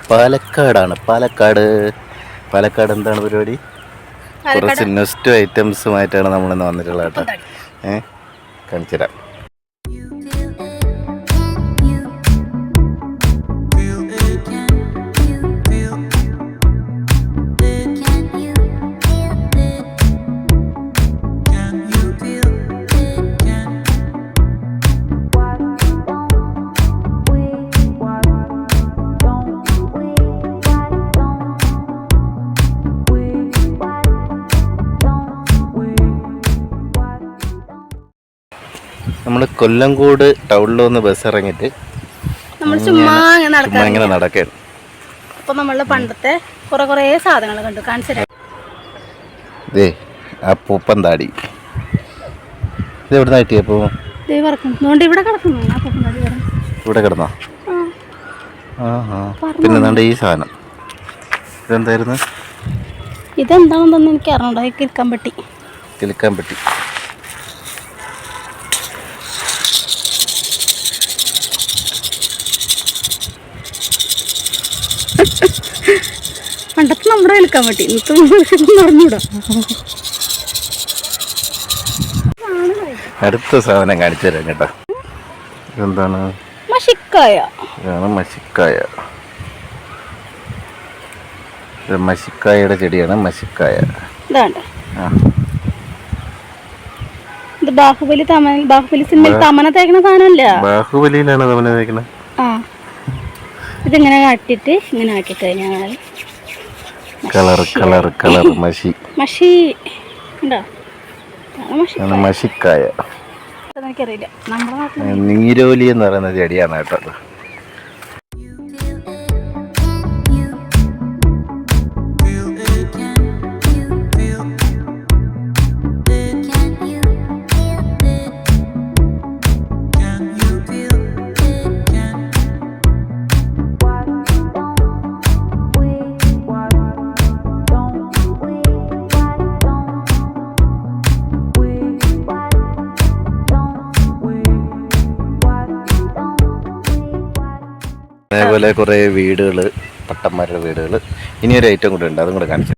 പാലക്കാടാണ്. പാലക്കാട് എന്താണ് പരിപാടി? കുറച്ച് നെസ്റ്റ് ഐറ്റംസുമായിട്ടാണ് നമ്മളിന്ന് വന്നിട്ടുള്ളത് കേട്ടോ. കാണിച്ചു തരാം. നമ്മൾ കൊല്ലംകോട് ടൗണിൽ നിന്ന് ബസ് ഇറങ്ങിയിട്ട് ചുമ്മാ ഇങ്ങനെ നടക്കാൻ. അപ്പൊ നമ്മള് പണ്ടത്തെ കുറേ സാധനങ്ങൾ കണ്ടു. കാണിച്ചു ഇതേ ആ പൂപ്പന്താടി. ഇത് എവിടെ നിന്ന് കിട്ടിയപ്പോ? ഇവിടെ കിടന്നോ? പിന്നെ ഈ സാധനം ഇതെന്തായിരുന്നു? ഇതെന്താണെന്നൊന്നും എനിക്ക് അറിഞ്ഞൂടാ. കിൽക്കാൻ പറ്റി. പണ്ടത്തെ നമ്മുടെ കിൽക്കാൻ പറ്റി. അറിഞ്ഞൂടാ. അടുത്ത സാധനം കാണിച്ചു തരാം കേട്ടോ. ഇതെന്താണ്? മഷിക്കായ. ഇത് മഷിക്കായയുടെ ചെടിയാണ്. മഷിക്കായ ഇത് ബാഹുബലി സിനിമയിൽ തമന തേക്കുന്ന സാധനമല്ല. ബാഹുബലിയിലാണ് തമന തേക്കുന്നത്. ഇതിങ്ങനെ കാട്ടിട്ട് ഇങ്ങനെ ആക്കി കഴിഞ്ഞാൽ കളർ മഷി ഉണ്ടോ? മഷിക്കായ. എനിക്കറിയില്ല. നമ്മുടെ നാട്ടിൽ നീരോലി എന്ന് പറയുന്ന ചെടിയാണ് കേട്ടോ. അതേപോലെ കുറേ വീടുകൾ, പട്ടന്മാരുടെ വീടുകൾ. ഇനിയൊരു ഐറ്റം കൂടെ ഉണ്ട്, അതും കൂടെ കാണിച്ചു.